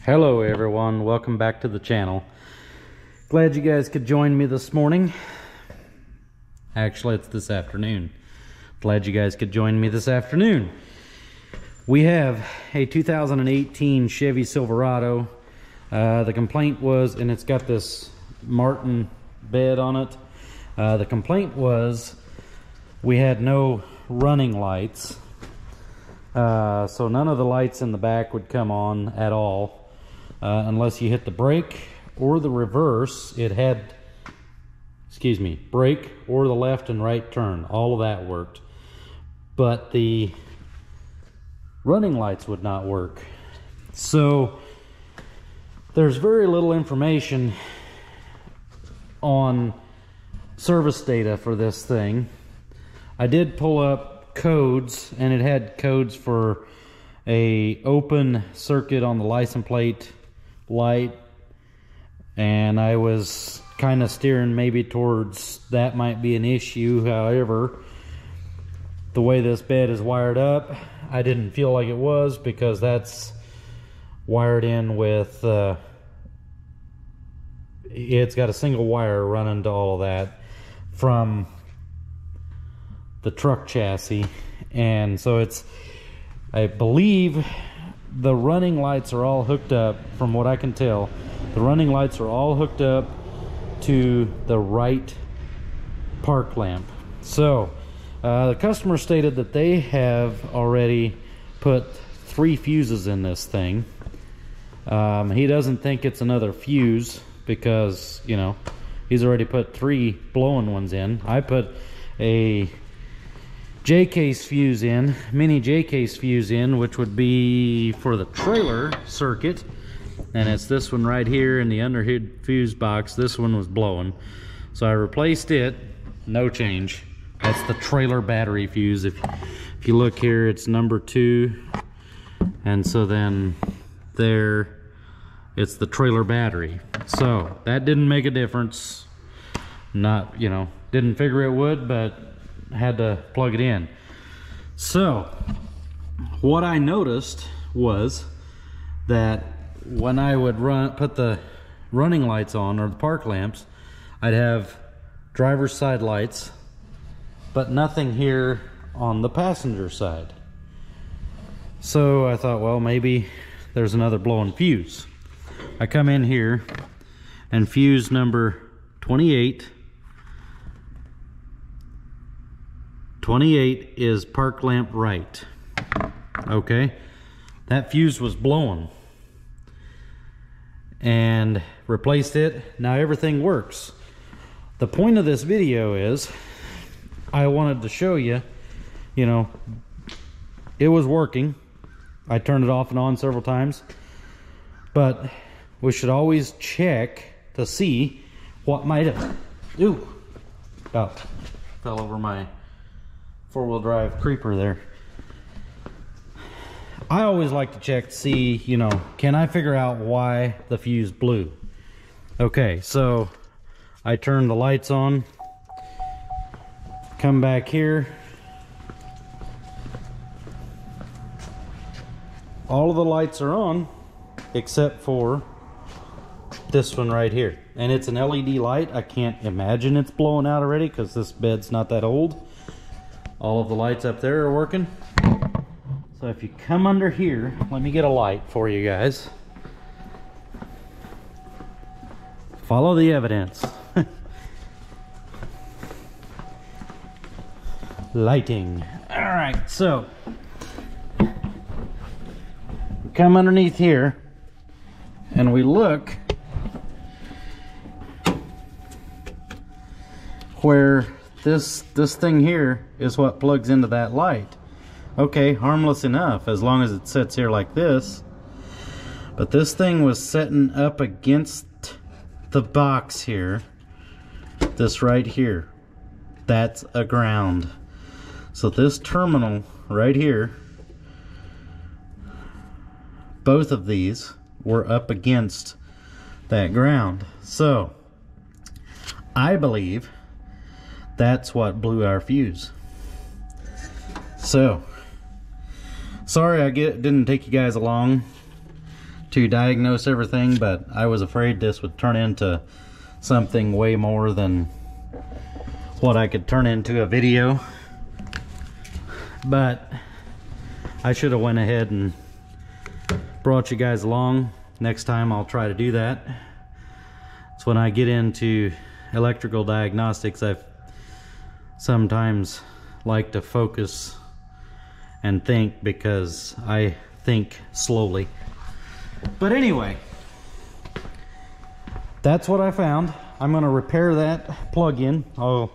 Hello everyone, welcome back to the channel. Glad you guys could join me this morning. Actually, it's this afternoon. Glad you guys could join me this afternoon. We have a 2018 Chevy Silverado. The complaint was, and it's got this Martin bed on it. The complaint was we had no running lights. So none of the lights in the back would come on at all. Unless you hit the brake or the reverse. It had, brake or the left and right turn. All of that worked. But the running lights would not work. So there's very little information on service data for this thing. I did pull up codes, and it had codes for a open circuit on the license plate light, and I was kind of steering maybe towards that might be an issue. However, the way this bed is wired up, I didn't feel like it was, because that's wired in with it's got a single wire running to all of that from the truck chassis. And so it's, I believe the running lights are all hooked up. From what I can tell, the running lights are all hooked up to the right park lamp. So the customer stated that they have already put 3 fuses in this thing. He doesn't think it's another fuse, because, you know, he's already put 3 blowing ones in. I put a J-case fuse in, mini J-case fuse in, which would be for the trailer circuit, and it's this one right here in the underhood fuse box. This one was blowing, so I replaced it. No change. That's the trailer battery fuse. If you look here, it's number 2, and so then there, it's the trailer battery. So that didn't make a difference. Not, you know, didn't figure it would, but had to plug it in. So what I noticed was that when I would put the running lights on, or the park lamps, I'd have driver's side lights, but nothing here on the passenger side. So I thought, well, maybe there's another blowing fuse. I come in here, and fuse number 28 is park lamp right. Okay, that fuse was blowing, and replaced it. Now everything works. The point of this video is I wanted to show you, you know, it was working. I turned it off and on several times, but we should always check to see what might have, about fell over my 4-wheel drive creeper there. I always like to check to see, you know, can I figure out why the fuse blew? Okay, so I turn the lights on, come back here. All of the lights are on except for this one right here, and it's an LED light. I can't imagine it's blowing out already, because this bed's not that old. All of the lights up there are working. So if you come under here, let me get a light for you guys. Follow the evidence. Lighting. All right, so we come underneath here and we look where this thing here is what plugs into that light. Okay, harmless enough as long as it sits here like this. But this thing was sitting up against the box here. This right here, that's a ground. So this terminal right here, both of these were up against that ground. So I believe that's what blew our fuse. So sorry didn't take you guys along to diagnose everything, but I was afraid this would turn into something way more than what I could turn into a video. But I should have went ahead and brought you guys along. Next time I'll try to do that. It's when I get into electrical diagnostics, I sometimes like to focus and think, because I think slowly. But anyway, that's what I found. I'm going to repair that plug-in. I'll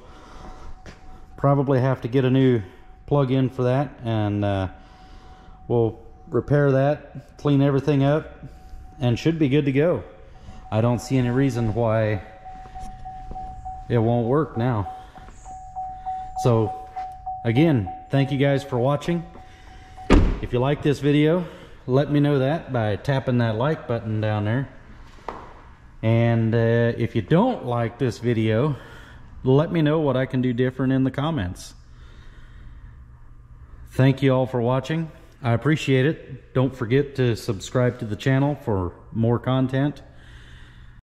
probably have to get a new plug-in for that, and we'll repair that, clean everything up, and should be good to go. I don't see any reason why it won't work now. So again, thank you guys for watching. If you like this video, let me know that by tapping that like button down there. And if you don't like this video, let me know what I can do different in the comments. Thank you all for watching. I appreciate it. Don't forget to subscribe to the channel for more content.